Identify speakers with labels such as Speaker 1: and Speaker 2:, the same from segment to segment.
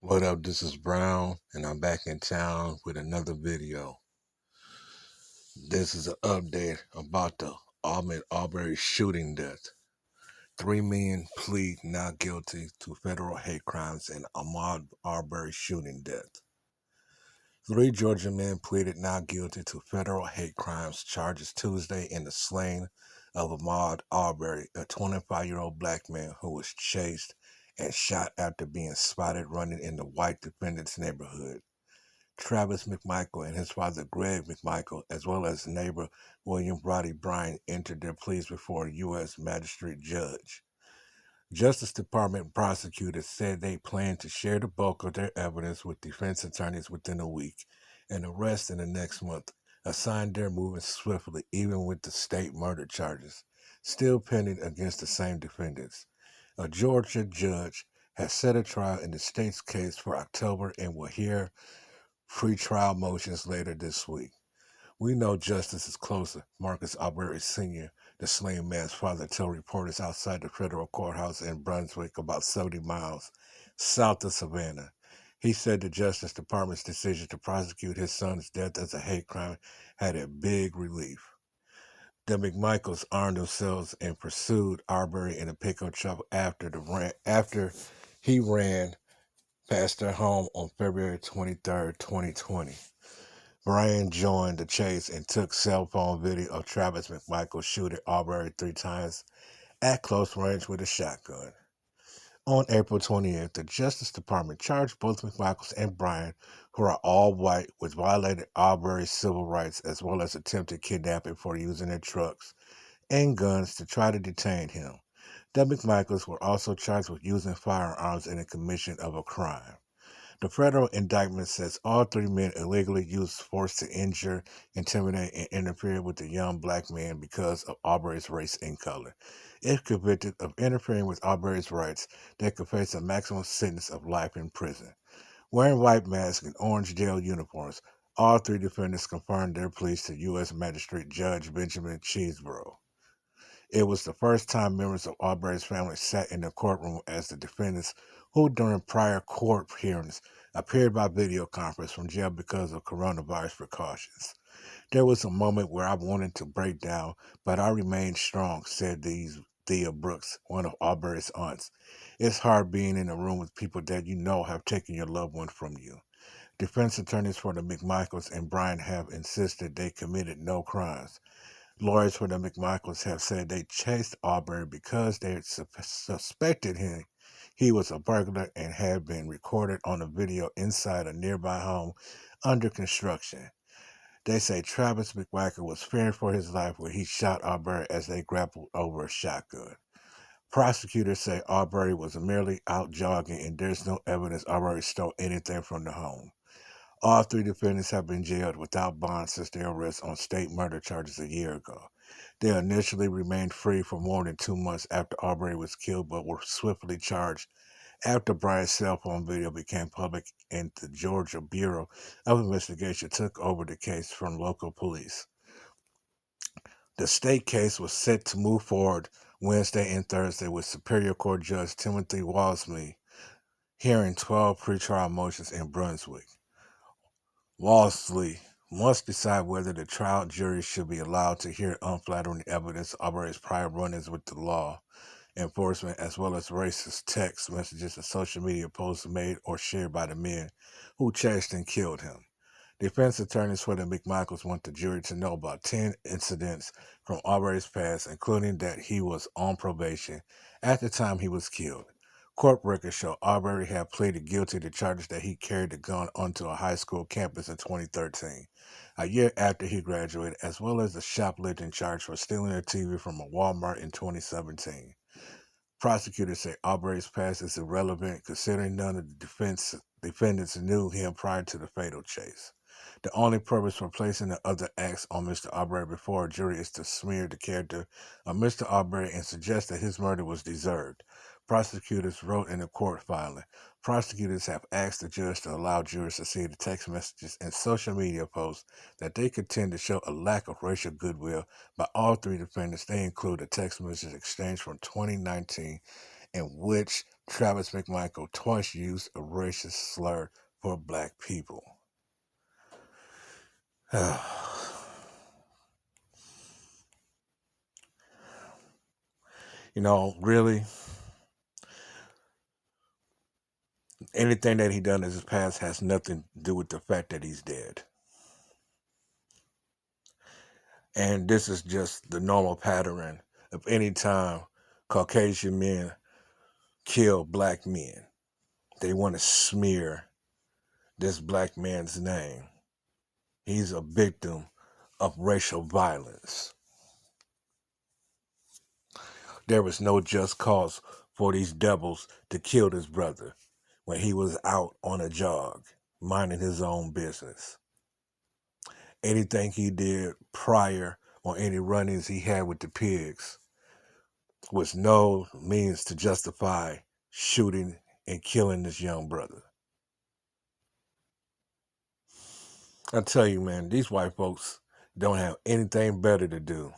Speaker 1: What up? This is Brown, and I'm back in town with another video. This is an update about the Ahmaud Arbery shooting death. 3 men plead not guilty to federal hate crimes in Ahmaud Arbery shooting death. 3 Georgia men pleaded not guilty to federal hate crimes charges Tuesday in the slaying of Ahmaud Arbery, a 25-year-old black man who was chased and shot after being spotted running in the white defendant's neighborhood. Travis McMichael and his father Greg McMichael, as well as neighbor William Roddy Bryan, entered their pleas before a U.S. magistrate judge. Justice Department prosecutors said they plan to share the bulk of their evidence with defense attorneys within a week and arrest in the next month, a sign they're moving swiftly even with the state murder charges still pending against the same defendants. A Georgia judge has set a trial in the state's case for October and will hear pre-trial motions later this week. We know justice is closer, Marcus Arbery Sr., the slain man's father, told reporters outside the federal courthouse in Brunswick, about 70 miles south of Savannah. He said the Justice Department's decision to prosecute his son's death as a hate crime had a big relief. The McMichaels armed themselves and pursued Arbery in a pickup truck after he ran past their home on February 23, 2020. Bryan joined the chase and took cell phone video of Travis McMichael shooting Arbery 3 times at close range with a shotgun. On April 28th, the Justice Department charged both McMichaels and Bryan, who are all white, with violating Arbery's civil rights as well as attempted kidnapping for using their trucks and guns to try to detain him. The McMichaels were also charged with using firearms in the commission of a crime. The federal indictment says all 3 men illegally used force to injure, intimidate, and interfere with the young black man because of Arbery's race and color. If convicted of interfering with Arbery's rights, they could face a maximum sentence of life in prison. Wearing white masks and orange jail uniforms, all 3 defendants confirmed their pleas to U.S. Magistrate Judge Benjamin Cheeseborough. It was the first time members of Arbery's family sat in the courtroom as the defendants, who during prior court hearings appeared by video conference from jail because of coronavirus precautions. There was a moment where I wanted to break down, but I remained strong, said Thea Brooks, one of Arbery's aunts. It's hard being in a room with people that you know have taken your loved one from you. Defense attorneys for the McMichaels and Bryan have insisted they committed no crimes. Lawyers for the McMichaels have said they chased Arbery because they suspected he was a burglar and had been recorded on a video inside a nearby home under construction. They say Travis McMichael was fearing for his life when he shot Arbery as they grappled over a shotgun. Prosecutors say Arbery was merely out jogging and there's no evidence Arbery stole anything from the home. All 3 defendants have been jailed without bond since their arrest on state murder charges a year ago. They initially remained free for more than 2 months after Arbery was killed, but were swiftly charged after Bryan's cell phone video became public and the Georgia Bureau of Investigation took over the case from local police. The state case was set to move forward Wednesday and Thursday with Superior Court Judge Timothy Walsley hearing 12 pretrial motions in Brunswick. Walsley must decide whether the trial jury should be allowed to hear unflattering evidence of Arbery's prior run-ins with the law enforcement, as well as racist text messages and social media posts made or shared by the men who chased and killed him. Defense attorneys for the McMichaels want the jury to know about 10 incidents from Arbery's past, including that he was on probation at the time he was killed. Court records show Arbery had pleaded guilty to charges that he carried a gun onto a high school campus in 2013, a year after he graduated, as well as a shoplifting charge for stealing a TV from a Walmart in 2017. Prosecutors say Arbery's past is irrelevant considering none of the defendants knew him prior to the fatal chase. The only purpose for placing the other acts on Mr. Arbery before a jury is to smear the character of Mr. Arbery and suggest that his murder was deserved. Prosecutors wrote in a court filing. Prosecutors have asked the judge to allow jurors to see the text messages and social media posts that they contend to show a lack of racial goodwill by all 3 defendants. They include a text message exchange from 2019 in which Travis McMichael twice used a racist slur for black people. You know, really, anything that he done in his past has nothing to do with the fact that he's dead. And this is just the normal pattern of any time Caucasian men kill black men. They want to smear this black man's name. He's a victim of racial violence. There was no just cause for these devils to kill this brother when he was out on a jog, minding his own business. Anything he did prior or any run-ins he had with the pigs was no means to justify shooting and killing this young brother. I tell you, man, these white folks don't have anything better to do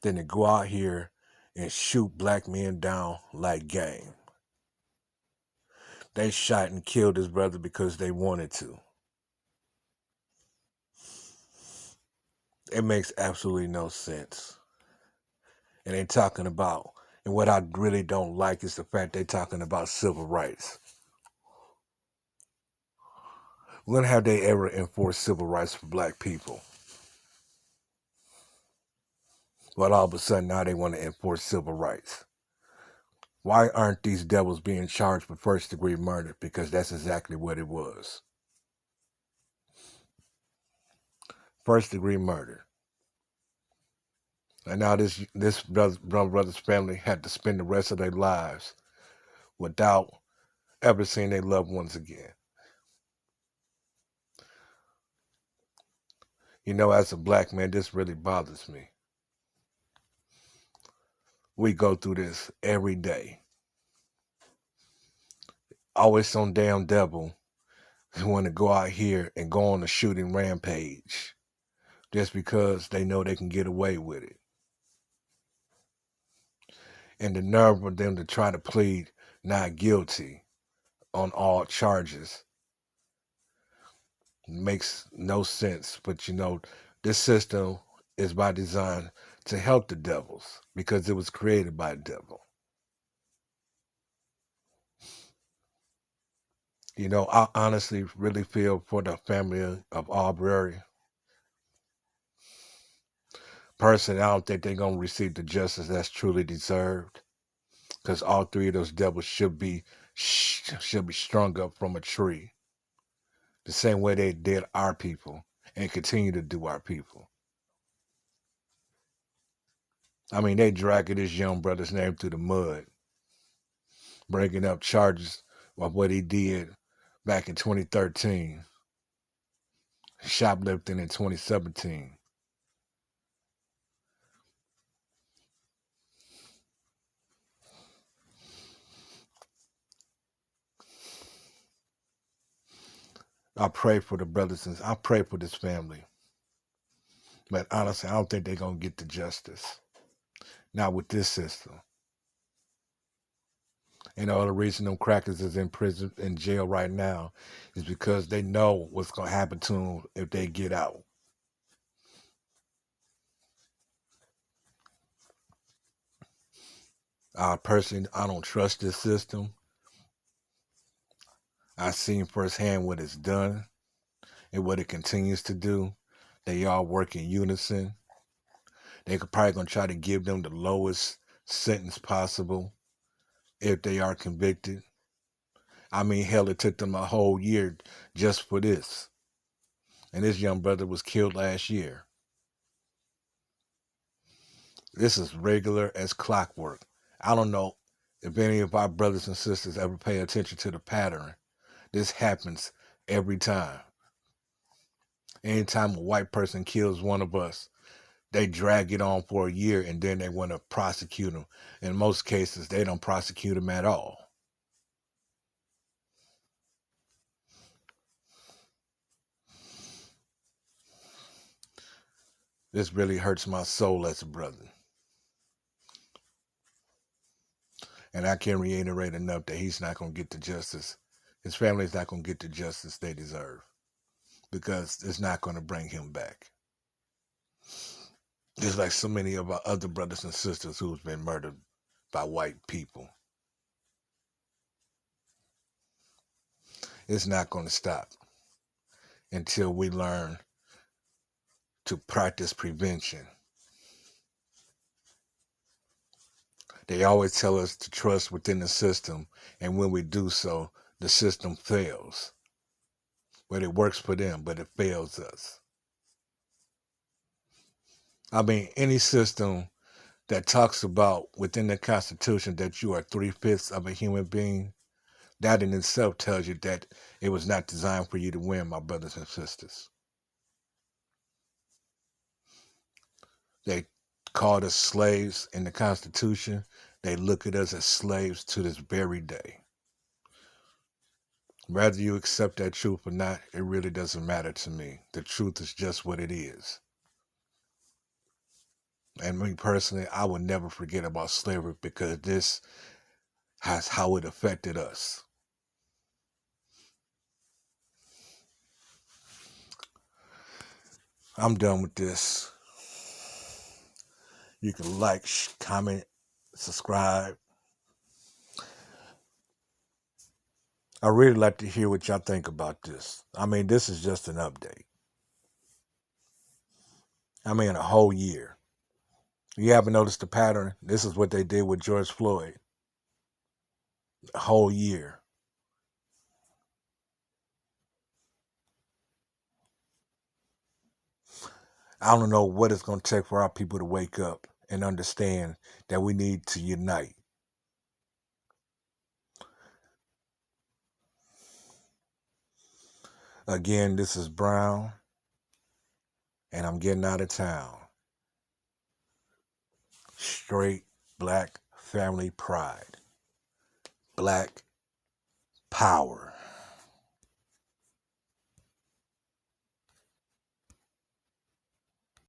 Speaker 1: than to go out here and shoot black men down like game. They shot and killed his brother because they wanted to. It makes absolutely no sense. And they talking about, and what I really don't like is the fact they talking about civil rights. When have they ever enforced civil rights for black people? But all of a sudden now they want to enforce civil rights. Why aren't these devils being charged with first-degree murder? Because that's exactly what it was. First-degree murder. And now this brother's family had to spend the rest of their lives without ever seeing their loved ones again. You know, as a black man, this really bothers me. We go through this every day. Always some damn devil who want to go out here and go on a shooting rampage just because they know they can get away with it. And the nerve of them to try to plead not guilty on all charges makes no sense. But you know, this system is by design to help the devils because it was created by the devil. You know, I honestly really feel for the family of Arbery. Personally, I don't think they're going to receive the justice that's truly deserved because all three of those devils should be strung up from a tree the same way they did our people and continue to do our people. I mean, they dragging this young brother's name through the mud, bringing up charges of what he did back in 2013, shoplifting in 2017. I pray for the brothers and I pray for this family. But honestly, I don't think they're going to get the justice. Not with this system. And all the reason them crackers is in prison, in jail right now, is because they know what's going to happen to them if they get out. Personally, I don't trust this system. I've seen firsthand what it's done and what it continues to do. They all work in unison. They could probably going to try to give them the lowest sentence possible if they are convicted. I mean, hell, it took them a whole year just for this. And this young brother was killed last year. This is regular as clockwork. I don't know if any of our brothers and sisters ever pay attention to the pattern. This happens every time. Anytime a white person kills one of us, they drag it on for a year and then they want to prosecute them. In most cases, they don't prosecute them at all. This really hurts my soul as a brother. And I can't reiterate enough that he's not going to get the justice. His family's not going to get the justice they deserve because it's not going to bring him back. Just like so many of our other brothers and sisters who's been murdered by white people. It's not going to stop until we learn to practice prevention. They always tell us to trust within the system, and when we do so, the system fails. But it works for them, but it fails us. I mean, any system that talks about within the Constitution that you are 3/5 of a human being, that in itself tells you that it was not designed for you to win, my brothers and sisters. They called us slaves in the Constitution. They look at us as slaves to this very day. Whether you accept that truth or not, it really doesn't matter to me. The truth is just what it is. And me personally, I will never forget about slavery because this has how it affected us. I'm done with this. You can like, comment, subscribe. I really like to hear what y'all think about this. I mean, this is just an update. I mean, a whole year. You haven't noticed the pattern? This is what they did with George Floyd. A whole year. I don't know what it's going to take for our people to wake up and understand that we need to unite. Again, this is Brown, and I'm getting out of town. Straight black family pride. Black power.